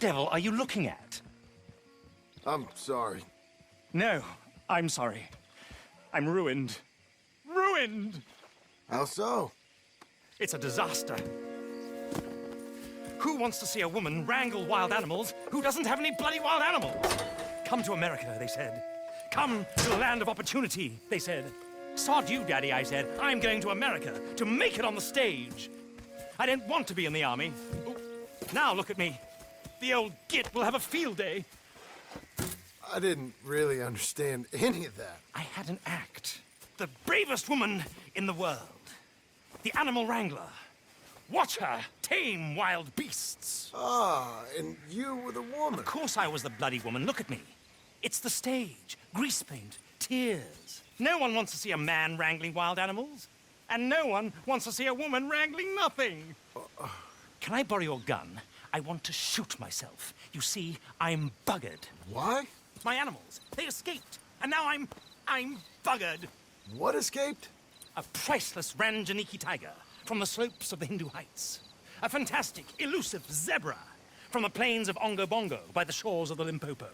devil are you looking at? I'm sorry. No, I'm sorry. I'm ruined. Ruined! How so? It's a disaster. Who wants to see a woman wrangle wild animals who doesn't have any bloody wild animals? Come to America, they said. Come to the land of opportunity, they said. Sod you, Daddy, I said. I'm going to America to make it on the stage. I didn't want to be in the army. Oh, now look at me. The old git will have a field day. I didn't really understand any of that. I had an act. The bravest woman in the world. The animal wrangler. Watch her tame wild beasts. Ah, and you were the woman. Of course I was the bloody woman. Look at me. It's the stage. Grease paint. Tears. No one wants to see a man wrangling wild animals. And no one wants to see a woman wrangling nothing. Can I borrow your gun? I want to shoot myself. You see, I'm buggered. Why? My animals, they escaped. And now I'm buggered. What escaped? A priceless Ranjaniki tiger from the slopes of the Hindu Heights. A fantastic, elusive zebra from the plains of Ongo Bongo by the shores of the Limpopo.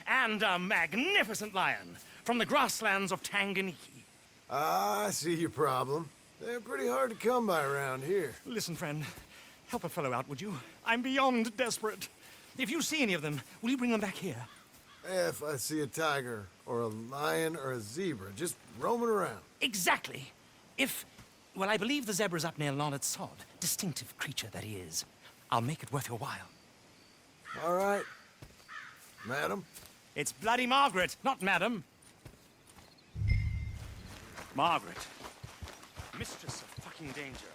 And a magnificent lion from the grasslands of Tanganyika. Ah, I see your problem. They're pretty hard to come by around here. Listen, friend, help a fellow out, would you? I'm beyond desperate. If you see any of them, will you bring them back here? If I see a tiger, or a lion, or a zebra, just roaming around. Exactly. Well, I believe the zebra's up near Lonnet Sod. Distinctive creature that he is. I'll make it worth your while. All right. Madam? It's bloody Margaret, not Madam. Margaret. Mistress of fucking danger.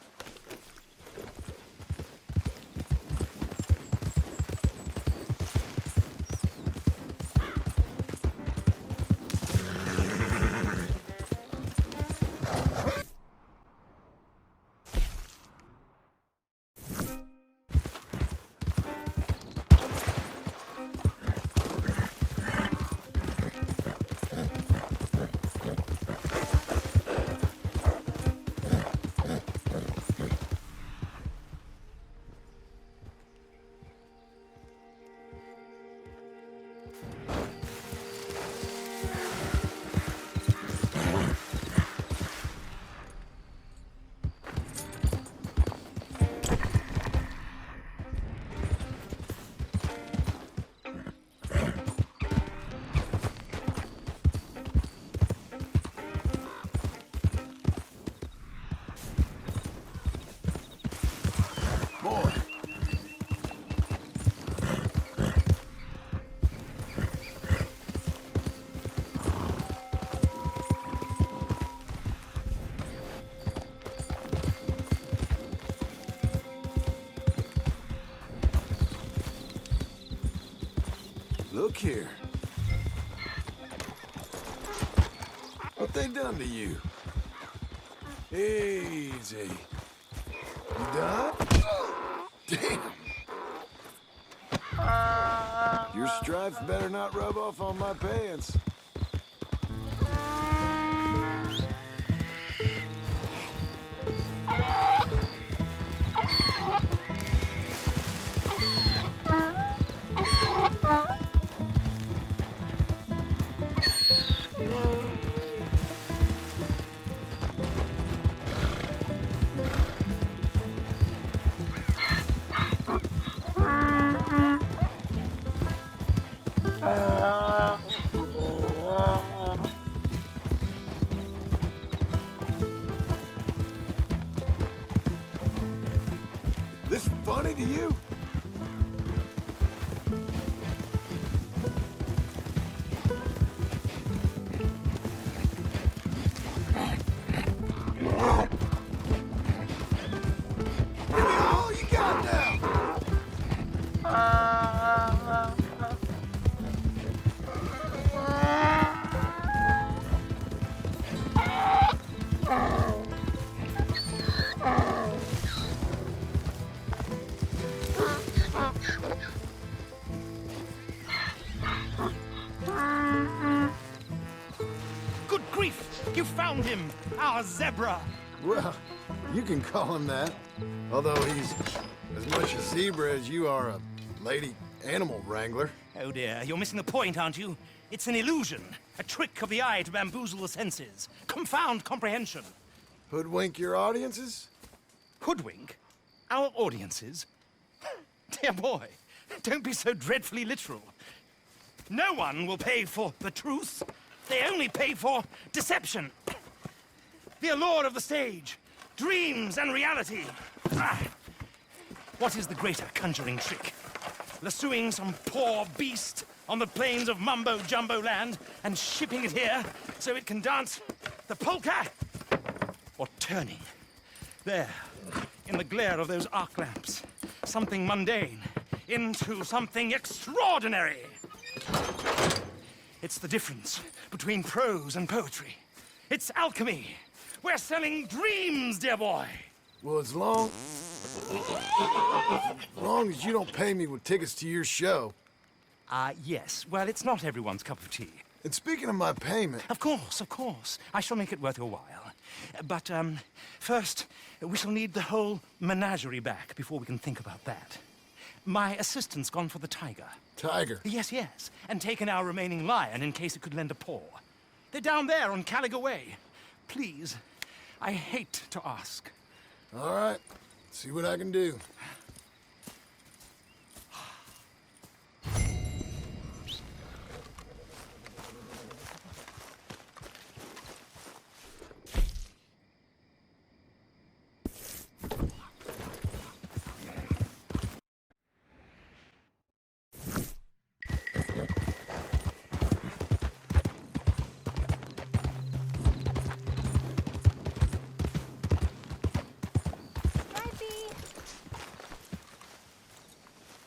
Boy. Look here. What they done to you? Easy. You done? Damn. Your stripes better not rub off on my pants. This funny to you? Give me all you got now. Good grief! You found him! Our zebra! Well, you can call him that. Although he's as much a zebra as you are a lady animal wrangler. Oh dear, you're missing the point, aren't you? It's an illusion, a trick of the eye to bamboozle the senses, confound comprehension. Hoodwink your audiences? Hoodwink? Our audiences? Dear boy, don't be so dreadfully literal. No one will pay for the truth. They only pay for deception. The allure of the stage, dreams and reality. Ah. What is the greater conjuring trick? Lassoing some poor beast on the plains of mumbo-jumbo land and shipping it here so it can dance the polka? Or turning, there, in the glare of those arc lamps, something mundane into something extraordinary? It's the difference between prose and poetry. It's alchemy. We're selling dreams, dear boy. Well, as long as you don't pay me with tickets to your show. Yes. Well, it's not everyone's cup of tea. And speaking of my payment... Of course, of course. I shall make it worth your while. But, first, we shall need the whole menagerie back before we can think about that. My assistant's gone for the tiger. Tiger? Yes, yes. And taken our remaining lion in case it could lend a paw. They're down there on Caliga Way. Please, I hate to ask. All right. See what I can do.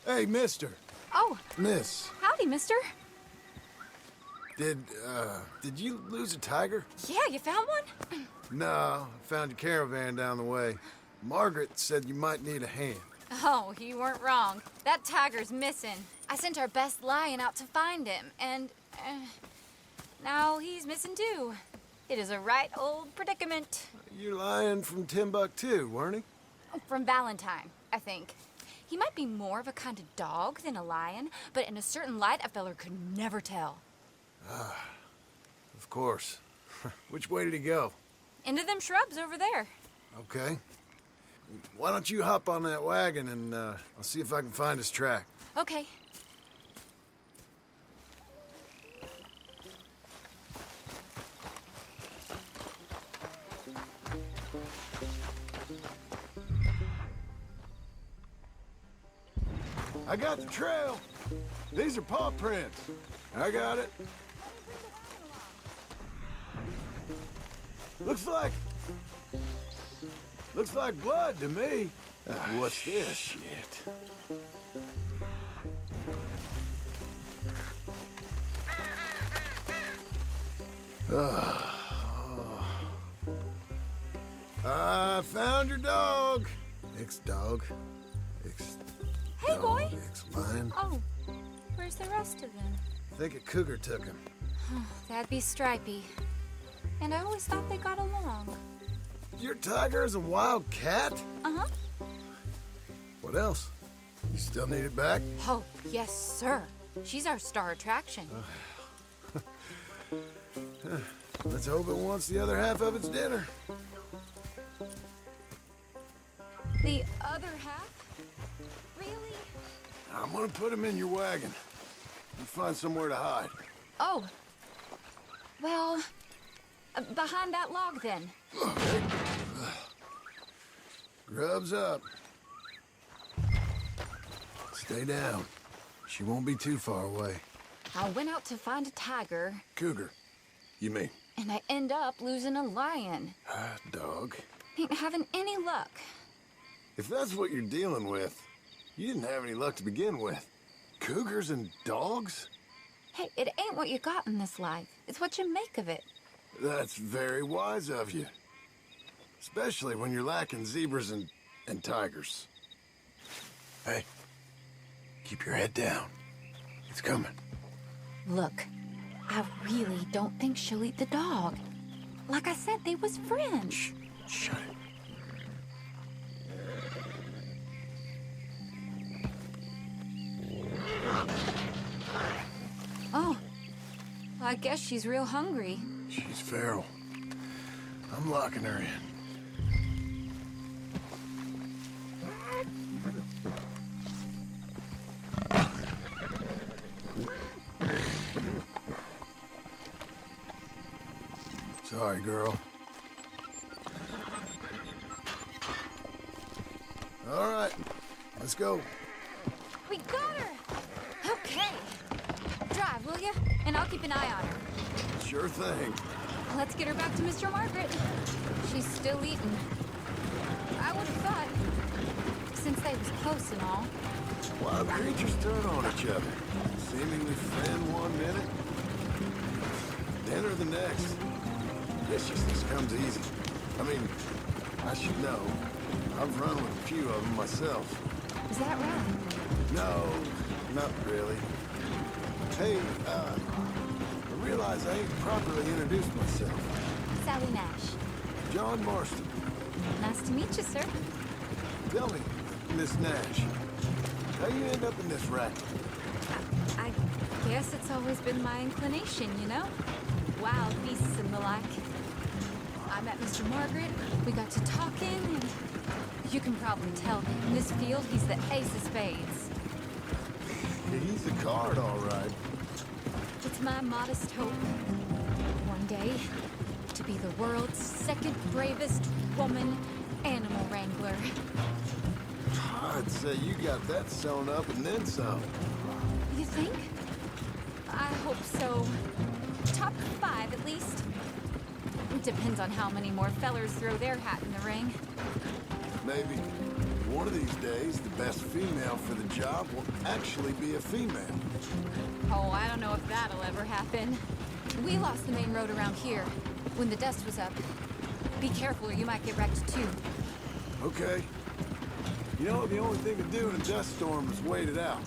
Hey, mister. Oh. Miss. Howdy, mister. Did you lose a tiger? Yeah, you found one? No, I found your caravan down the way. Margaret said you might need a hand. Oh, you weren't wrong. That tiger's missing. I sent our best lion out to find him, and now he's missing too. It is a right old predicament. You're lying from Timbuktu, weren't he? From Valentine, I think. He might be more of a kind of dog than a lion, but in a certain light, a feller could never tell. Of course. Which way did he go? Into them shrubs over there. Okay. Why don't you hop on that wagon and I'll see if I can find his track. Okay. I got the trail. These are paw prints. I got it. Looks like blood to me. What's this? Shit. I found your dog. Ex-dog. Hey, boy. Ex-lion. Oh, where's the rest of them? I think a cougar took him. That'd be Stripey. And I always thought they got along. Your tiger is a wild cat? Uh-huh. What else? You still need it back? Oh, yes, sir. She's our star attraction. Let's hope it wants the other half of its dinner. The other half? Really? I'm gonna put him in your wagon. You find somewhere to hide. Oh. Well, behind that log, then. Grub's up. Stay down. She won't be too far away. I went out to find a tiger, Cougar, you mean? and I end up losing a lion. Dog. Ain't having any luck. If that's what you're dealing with, you didn't have any luck to begin with. Cougars and dogs? Hey, it ain't what you got in this life. It's what you make of it. That's very wise of you. Especially when you're lacking zebras and tigers. Hey, keep your head down. It's coming. Look, I really don't think she'll eat the dog. Like I said, they was friends. Shh, shut it. I guess she's real hungry. She's feral. I'm locking her in. Sorry, girl. All right, let's go. We got her! Okay. Drive, will you? And I'll keep an eye on her. Sure thing. Let's get her back to Mr. Margaret. She's still eating. I would have thought, since they was close and all. Wild creatures turn on each other. Seemingly friend one minute, dinner the next. Vicious just comes easy. I mean, I should know. I've run with a few of them myself. Is that right? No, not really. Hey, I realize I ain't properly introduced myself. Sally Nash. John Marston. Nice to meet you, sir. Tell me, Miss Nash, how you end up in this racket? I guess it's always been my inclination, you know? Wild beasts and the like. I met Mr. Margaret, we got to talking, and you can probably tell, in this field, he's the ace of spades. He's a card, all right. It's my modest hope, one day, to be the world's second bravest woman animal wrangler. I'd say you got that sewn up and then some. You think? I hope so. Top 5, at least. Depends on how many more fellers throw their hat in the ring. Maybe one of these days, the best female for the job will actually be a female. Oh, I don't know if that'll ever happen. We lost the main road around here when the dust was up. Be careful or you might get wrecked too. Okay. You know, the only thing to do in a dust storm is wait it out.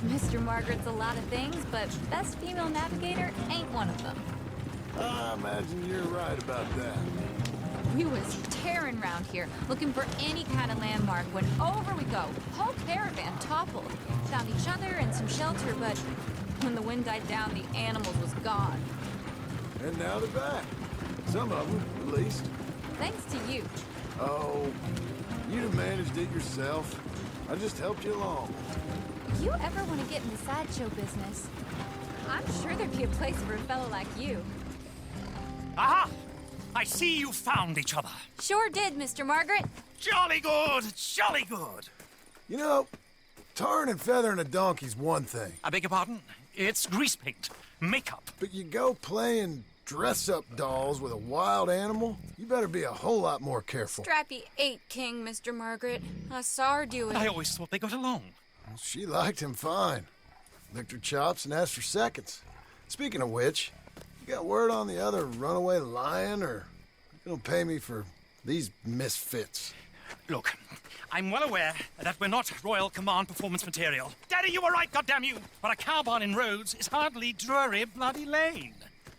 Mr. Margaret's a lot of things, but best female navigator ain't one of them. I imagine you're right about that. We was tearing around here, looking for any kind of landmark when over we go. Whole caravan toppled. Found each other and some shelter, but when the wind died down, the animals was gone. And now they're back. Some of them, at least. Thanks to you. Oh, you'd have managed it yourself. I just helped you along. If you ever want to get in the sideshow business, I'm sure there'd be a place for a fellow like you. Aha! I see you found each other. Sure did, Mr. Margaret. Jolly good, jolly good. You know, tarring and feathering a donkey's one thing. I beg your pardon? It's grease paint, makeup. But you go playing dress-up dolls with a wild animal, you better be a whole lot more careful. Strappy ain't king, Mr. Margaret. I saw her do it. I always thought they got along. Well, she liked him fine. Licked her chops and asked for seconds. Speaking of which, you got word on the other runaway lion, or you gonna pay me for these misfits? Look, I'm well aware that we're not Royal Command performance material. Daddy, you were right, goddamn you! But a cow barn in Rhodes is hardly Drury Bloody Lane.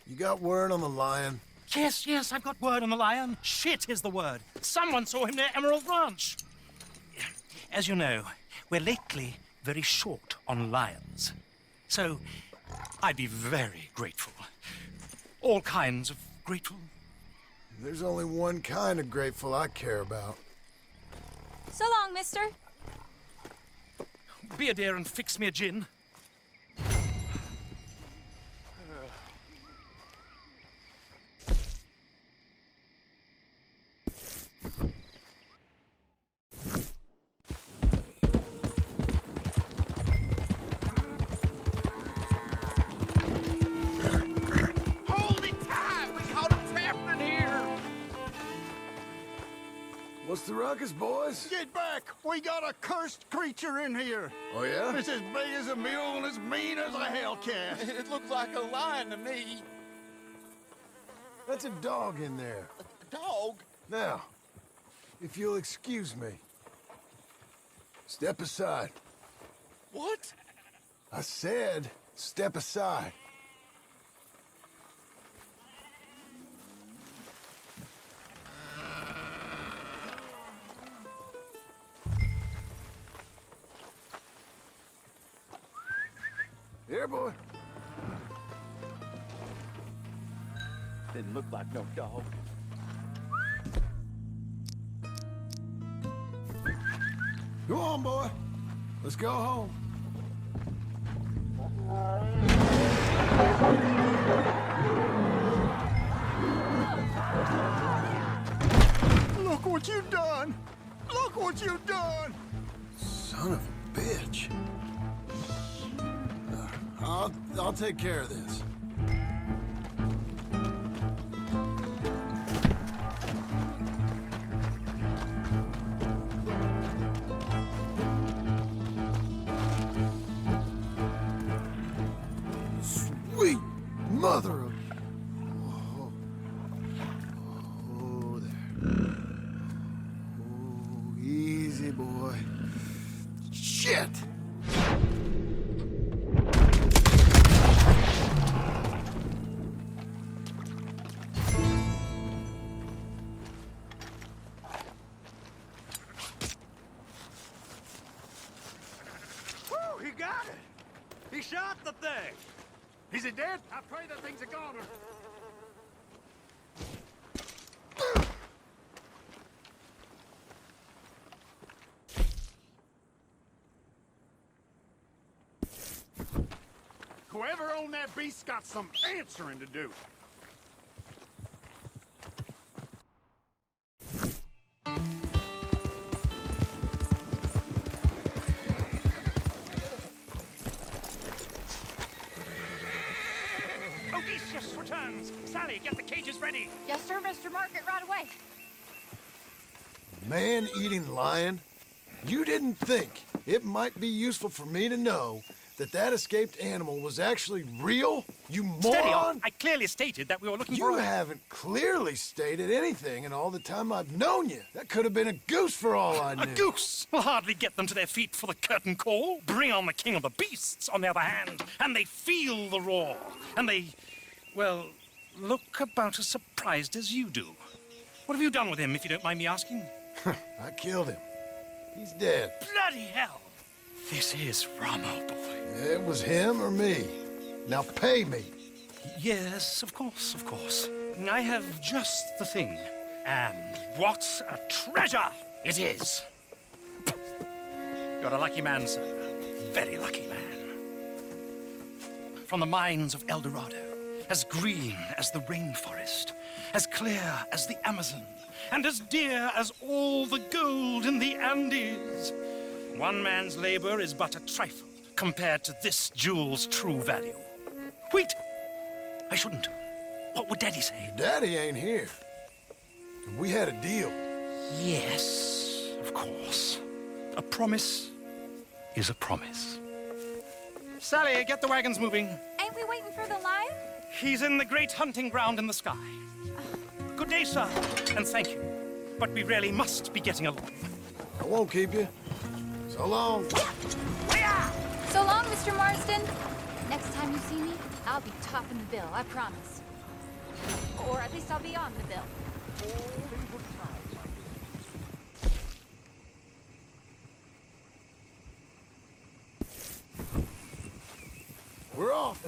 You got word on the lion? Yes, I've got word on the lion. Shit is the word. Someone saw him near Emerald Ranch. As you know, we're lately very short on lions. So, I'd be very grateful. All kinds of grateful. There's only one kind of grateful I care about. So long, mister. Be a dear and fix me a gin. What's the ruckus, boys? Get back! We got a cursed creature in here. Oh, yeah? It's as big as a mule and as mean as a hellcat. It looks like a lion to me. That's a dog in there. A dog? Now, if you'll excuse me. Step aside. What? I said, step aside. Here, boy. Didn't look like no dog. Go on, boy. Let's go home. Look what you've done! Look what you've done! Son of a bitch. I'll take care of this. Sweet mother of... Oh, oh there. Oh, easy, boy. Shit! Whew, he got it! He shot the thing! Is he dead? I pray that thing's a goner. Whoever owned that beast's got some answering to do. Odysseus returns. Sally, get the cages ready. Yes, sir, Mr. Margaret, right away. Man-eating lion? You didn't think it might be useful for me to know that that escaped animal was actually real? You moron! Steady on. I clearly stated that we were looking for You a... haven't clearly stated anything in all the time I've known you. That could have been a goose for all I knew. A goose will hardly get them to their feet for the curtain call. Bring on the king of the beasts, on the other hand, and they feel the roar. And they, well, look about as surprised as you do. What have you done with him, if you don't mind me asking? I killed him. He's dead. Bloody hell! This is Ramo, boy. It was him or me. Now pay me. Yes, of course, of course. I have just the thing. And what a treasure it is! You're a lucky man, sir. Very lucky man. From the mines of El Dorado, as green as the rainforest, as clear as the Amazon, and as dear as all the gold in the Andes. One man's labor is but a trifle compared to this jewel's true value. Wait! I shouldn't. What would Daddy say? Daddy ain't here. We had a deal. Yes, of course. A promise is a promise. Sally, get the wagons moving. Ain't we waiting for the lion? He's in the great hunting ground in the sky. Good day, sir, and thank you. But we really must be getting along. I won't keep you. So long. So long, Mr. Marsden. Next time you see me, I'll be topping the bill, I promise. Or at least I'll be on the bill. We're off.